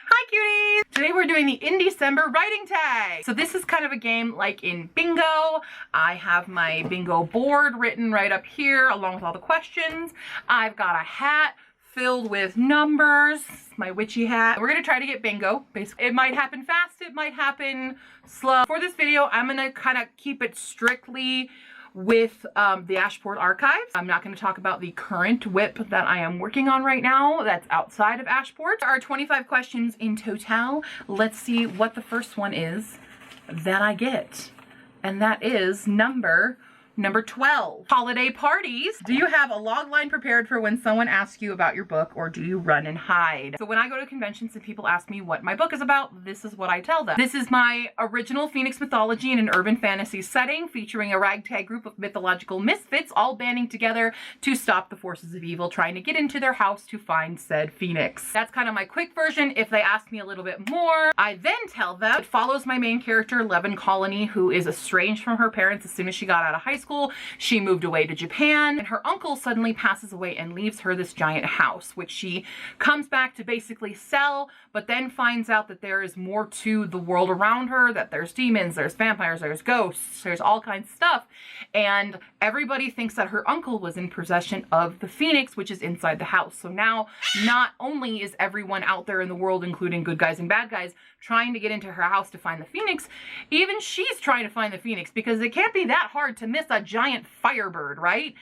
Hi cuties! Today we're doing the Indiecember Writing Tag. So this is kind of a game like in bingo. I have my bingo board written right up here along with all the questions. I've got a hat filled with numbers, my witchy hat. We're gonna try to get bingo. Basically, it might happen fast, it might happen slow. For this video, I'm gonna kind of keep it strictly with the Ashport archives. I'm not going to talk about the current whip that I am working on right now that's outside of Ashport. There are 25 questions in total. Let's see what the first one is that I get. And that is number 12. Holiday parties. Do you have a log line prepared for when someone asks you about your book, or do you run and hide? So when I go to conventions and people ask me what my book is about, this is what I tell them. This is my original Phoenix mythology in an urban fantasy setting, featuring a ragtag group of mythological misfits all banding together to stop the forces of evil trying to get into their house to find said Phoenix. That's kind of my quick version. If they ask me a little bit more, I then tell them it follows my main character, Levin Colony, who is estranged from her parents as soon as she got out of high school. She moved away to Japan, and her uncle suddenly passes away and leaves her this giant house, which she comes back to basically sell, but then finds out that there is more to the world around her, that there's demons, there's vampires, there's ghosts, there's all kinds of stuff, and everybody thinks that her uncle was in possession of the Phoenix, which is inside the house. So now, not only is everyone out there in the world, including good guys and bad guys, trying to get into her house to find the Phoenix, even she's trying to find the Phoenix, because it can't be that hard to miss a giant firebird, right?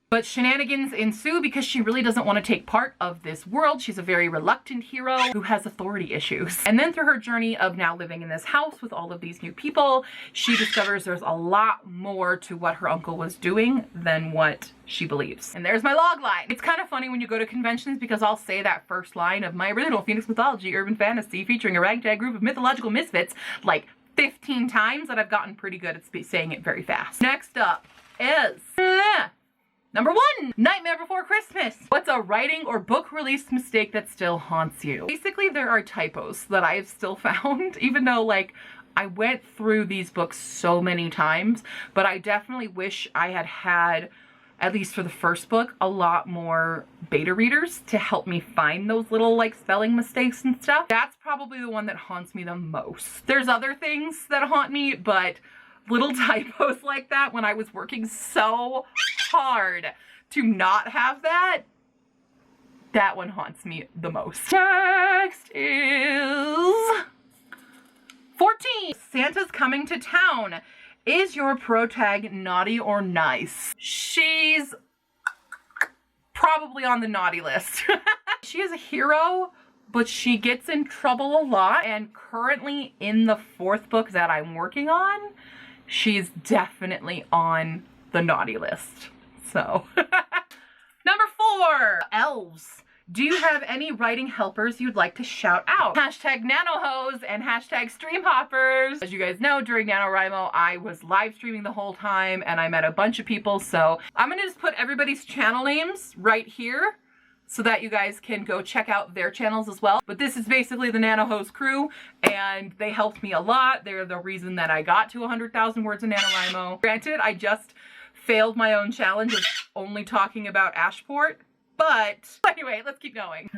But shenanigans ensue because she really doesn't want to take part of this world. She's a very reluctant hero who has authority issues. And then through her journey of now living in this house with all of these new people, she discovers there's a lot more to what her uncle was doing than what she believes. And there's my log line. It's kind of funny when you go to conventions because I'll say that first line of my original Phoenix mythology urban fantasy featuring a ragtag group of mythological misfits like 15 times, that I've gotten pretty good at saying it very fast. Next up is number 1, Nightmare Before Christmas. What's a writing or book release mistake that still haunts you? Basically, there are typos that I have still found, even though like I went through these books so many times, but I definitely wish I had had, at least for the first book, a lot more beta readers to help me find those little like spelling mistakes and stuff. That's probably the one that haunts me the most. There's other things that haunt me, but little typos like that when I was working so hard to not have that, that one haunts me the most. Next is 14. Santa's coming to town. Is your pro tag naughty or nice? She's probably on the naughty list. She is a hero, but she gets in trouble a lot, and currently in the 4th book that I'm working on, she's definitely on the naughty list. So, number 4, elves. Do you have any writing helpers you'd like to shout out? Hashtag nanohose and hashtag streamhoppers. As you guys know, during NaNoWriMo, I was live streaming the whole time and I met a bunch of people. So I'm gonna just put everybody's channel names right here so that you guys can go check out their channels as well. But this is basically the nanohose crew, and they helped me a lot. They're the reason that I got to 100,000 words in NaNoWriMo. Granted, I just failed my own challenge of only talking about Ashport, but anyway, let's keep going.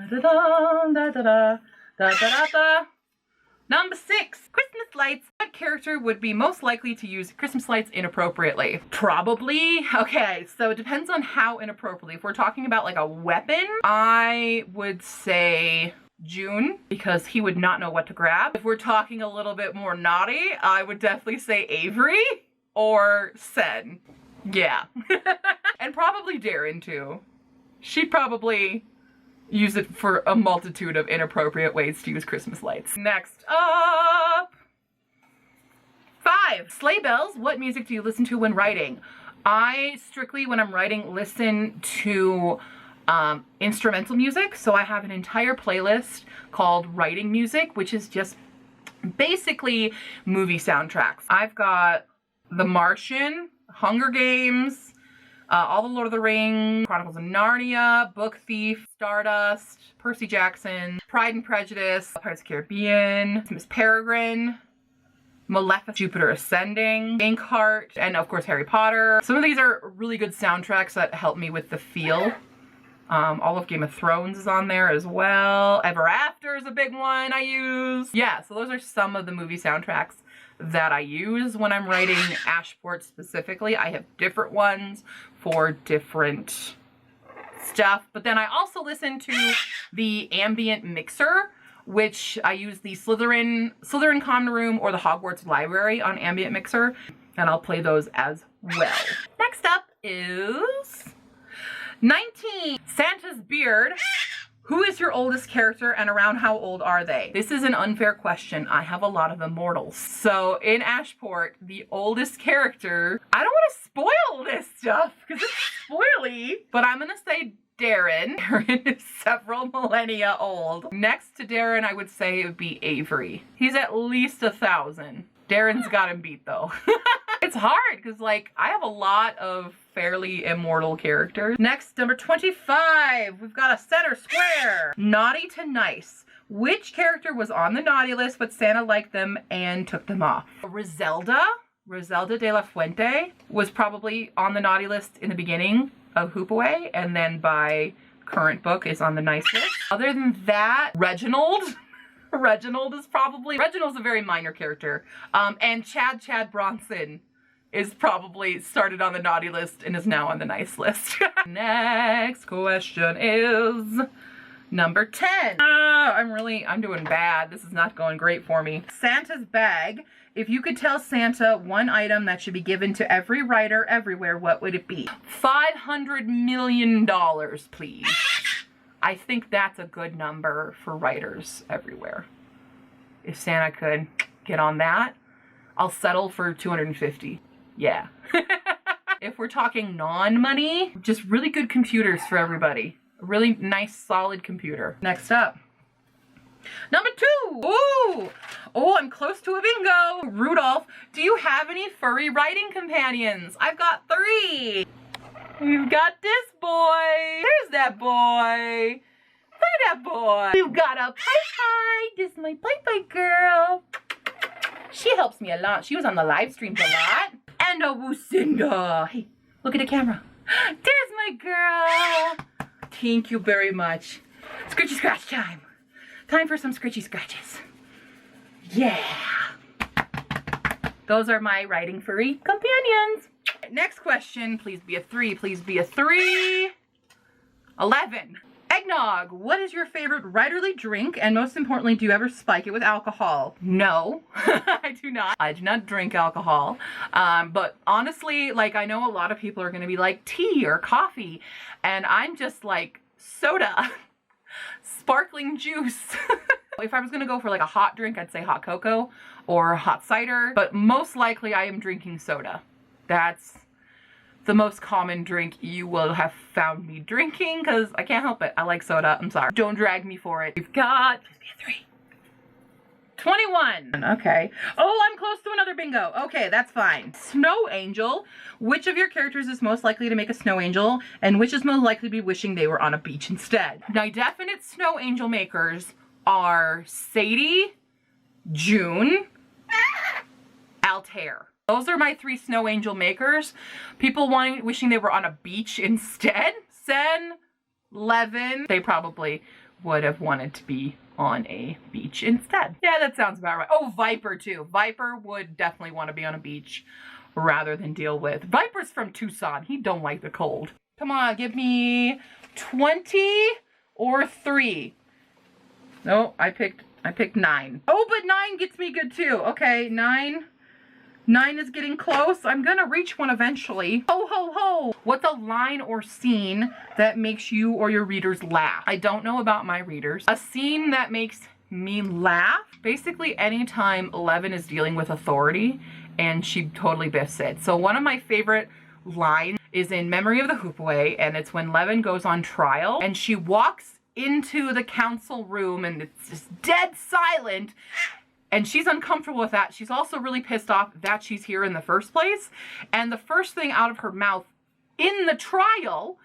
Number 6, Christmas lights. What character would be most likely to use Christmas lights inappropriately? Probably, okay, so it depends on how inappropriately. If we're talking about like a weapon, I would say June, because he would not know what to grab. If we're talking a little bit more naughty, I would definitely say Avery or Sen. Yeah. And probably Darren too. She'd probably use it for a multitude of inappropriate ways to use Christmas lights. Next up, 5, sleigh bells. What music do you listen to when writing? I strictly, when I'm writing, listen to instrumental music. So I have an entire playlist called Writing Music, which is just basically movie soundtracks. I've got The Martian, Hunger Games, all the Lord of the Rings, Chronicles of Narnia, Book Thief, Stardust, Percy Jackson, Pride and Prejudice, Pirates of the Caribbean, Miss Peregrine, Maleficent, Jupiter Ascending, Inkheart, and of course Harry Potter. Some of these are really good soundtracks that help me with the feel All of Game of Thrones is on there as well. Ever After is a big one I use. Yeah, so those are some of the movie soundtracks that I use when I'm writing Ashport specifically. I have different ones for different stuff, but then I also listen to the ambient mixer, which I use the Slytherin Common Room or the Hogwarts Library on ambient mixer, and I'll play those as well. Next up is 19. Santa's beard. Who is your oldest character and around how old are they? This is an unfair question. I have a lot of immortals. So in Ashport, the oldest character, I don't want to spoil this stuff because it's spoily, but I'm going to say Darren. Darren is several millennia old. Next to Darren, I would say it would be Avery. He's at least 1,000. Darren's got him beat though. It's hard because like I have a lot of fairly immortal characters. Next, number 25, we've got a center square. Naughty to nice. Which character was on the naughty list but Santa liked them and took them off? Roselda de la Fuente was probably on the naughty list in the beginning of Hoop Away, and then by current book is on the nice list. Other than that, Reginald is probably, Reginald's a very minor character. And Chad Bronson is probably started on the naughty list and is now on the nice list. Next question is number 10. I'm doing bad. This is not going great for me. Santa's bag. If you could tell Santa one item that should be given to every writer everywhere, what would it be? $500 million, please. I think that's a good number for writers everywhere. If Santa could get on that, I'll settle for 250. Yeah. If we're talking non-money, just really good computers for everybody. A really nice, solid computer. Next up. Number 2. Ooh. Oh, I'm close to a bingo. Rudolph, do you have any furry writing companions? I've got 3. We've got this boy. There's that boy. Look at that boy. We've got a Pie. This is my Pie girl. She helps me a lot. She was on the live streams a lot. And a Lucinda. Hey, look at the camera. There's my girl. Thank you very much. Scritchy scratch time. Time for some scritchy scratches. Yeah. Those are my writing furry companions. Next question. Please be a 3. Please be a 3. 11. Eggnog. What is your favorite writerly drink? And most importantly, do you ever spike it with alcohol? No, I do not. I do not drink alcohol. But honestly, like I know a lot of people are going to be like tea or coffee. And I'm just like soda, sparkling juice. If I was going to go for like a hot drink, I'd say hot cocoa or hot cider. But most likely I am drinking soda. That's the most common drink you will have found me drinking because I can't help it. I like soda. I'm sorry. Don't drag me for it. We've got, please be a 3. 21. Okay. Oh, I'm close to another bingo. Okay, that's fine. Snow Angel. Which of your characters is most likely to make a snow angel and which is most likely to be wishing they were on a beach instead? My definite snow angel makers are Sadie, June, Altair. Those are my 3 snow angel makers. People wishing they were on a beach instead. Sen, Levin, they probably would have wanted to be on a beach instead. Yeah, that sounds about right. Oh, Viper too. Viper would definitely want to be on a beach rather than deal with. Viper's from Tucson. He don't like the cold. Come on, give me 20 or 3. No, I picked 9. Oh, but 9 gets me good too. Okay, 9. 9 is getting close. I'm gonna reach one eventually. Ho, ho, ho. What's a line or scene that makes you or your readers laugh? I don't know about my readers. A scene that makes me laugh? Basically anytime Eleven is dealing with authority and she totally biffs it. So one of my favorite lines is in Memory of the Hoopaway, and it's when Eleven goes on trial and she walks into the council room and it's just dead silent. And she's uncomfortable with that. She's also really pissed off that she's here in the first place. And the first thing out of her mouth in the trial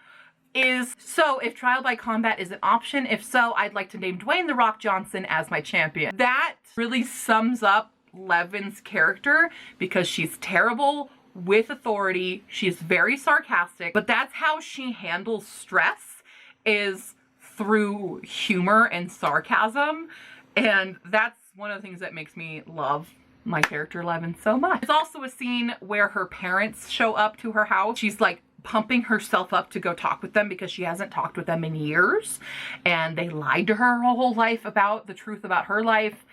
is, so if trial by combat is an option, if so, I'd like to name Dwayne "The Rock" Johnson as my champion. That really sums up Levin's character because she's terrible with authority. She's very sarcastic, but that's how she handles stress. is through humor and sarcasm. And that's one of the things that makes me love my character Levin so much. There's also a scene where her parents show up to her house. She's like pumping herself up to go talk with them because she hasn't talked with them in years. And they lied to her whole life about the truth about her life.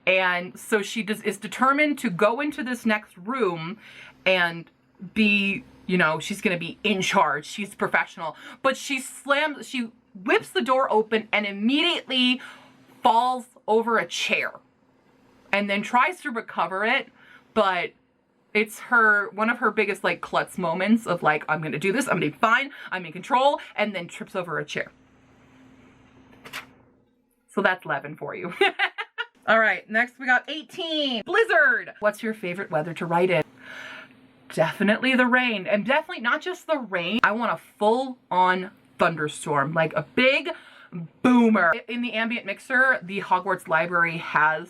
And so she is determined to go into this next room and be, you know, she's going to be in charge. She's professional. But she whips the door open and immediately falls over a chair and then tries to recover it, but it's one of her biggest like klutz moments of like, I'm gonna do this, I'm gonna be fine, I'm in control, and then trips over a chair. So that's Levin for you. All right, next we got 18, blizzard. What's your favorite weather to write in? Definitely the rain, and definitely not just the rain. I want a full-on thunderstorm, like a big boomer. In the ambient mixer, the Hogwarts library has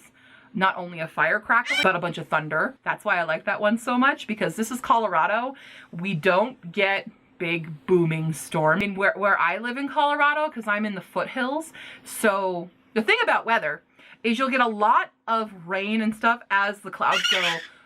not only a firecracker, but a bunch of thunder. That's why I like that one so much, because this is Colorado. We don't get big booming storms. I mean, where I live in Colorado, because I'm in the foothills. So the thing about weather is you'll get a lot of rain and stuff as the clouds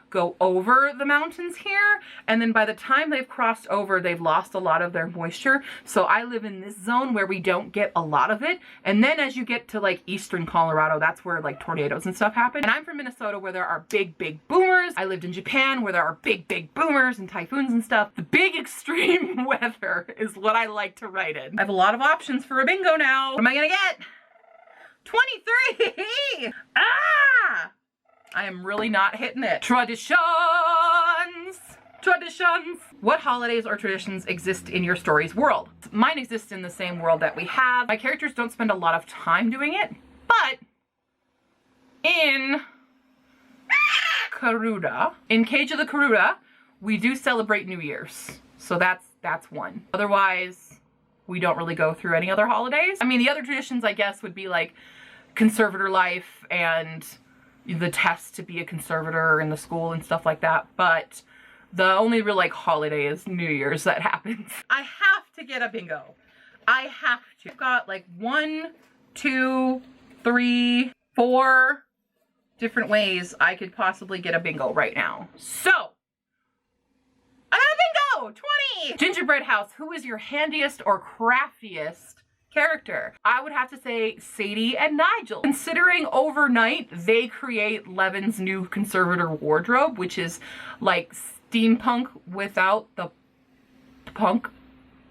go over the mountains here, and then by the time they've crossed over, they've lost a lot of their moisture. So I live in this zone where we don't get a lot of it, and then as you get to like eastern Colorado, that's where like tornadoes and stuff happen. And I'm from Minnesota, where there are big boomers. I lived in Japan, where there are big boomers and typhoons and stuff. The big extreme weather is what I like to write in. I have a lot of options for a bingo now. What am I gonna get? 23! Ah! I am really not hitting it. Traditions! Traditions! What holidays or traditions exist in your story's world? Mine exists in the same world that we have. My characters don't spend a lot of time doing it, but in Karuda, in Cage of the Karuda, we do celebrate New Year's. So that's one. Otherwise, we don't really go through any other holidays. I mean, the other traditions, I guess, would be like conservator life and the test to be a conservator in the school and stuff like that, but the only real like holiday is New Year's that happens. I have to get a bingo. I have to. I've got like 1, 2, 3, 4 different ways I could possibly get a bingo right now. So I got a bingo! 20! Gingerbread house, who is your handiest or craftiest character? I would have to say Sadie and Nigel. Considering overnight they create Levin's new conservator wardrobe, which is like steampunk without the punk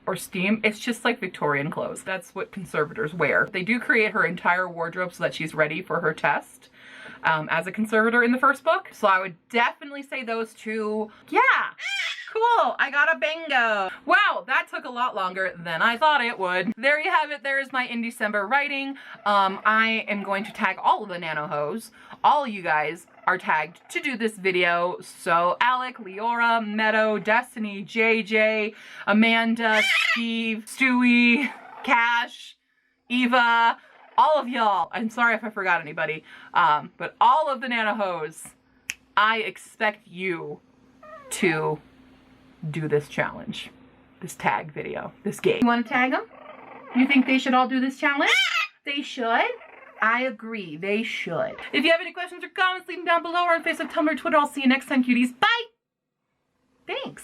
or steam. It's just like Victorian clothes. That's what conservators wear. They do create her entire wardrobe so that she's ready for her test as a conservator in the first book. So I would definitely say those two. Yeah. Cool, I got a bingo. Wow, that took a lot longer than I thought it would. There you have it, there's my Indiecember writing. I am going to tag all of the nano-hoes. All you guys are tagged to do this video. So Alec, Leora, Meadow, Destiny, JJ, Amanda, Steve, Stewie, Cash, Eva, all of y'all. I'm sorry if I forgot anybody, but all of the nano-hoes, I expect you to do this challenge, this tag video, this game. You want to tag them? You think they should all do this challenge? They should. I agree, they should. If you have any questions or comments, leave them down below or on Facebook, Tumblr, Twitter. I'll see you next time, cuties. Bye! Thanks.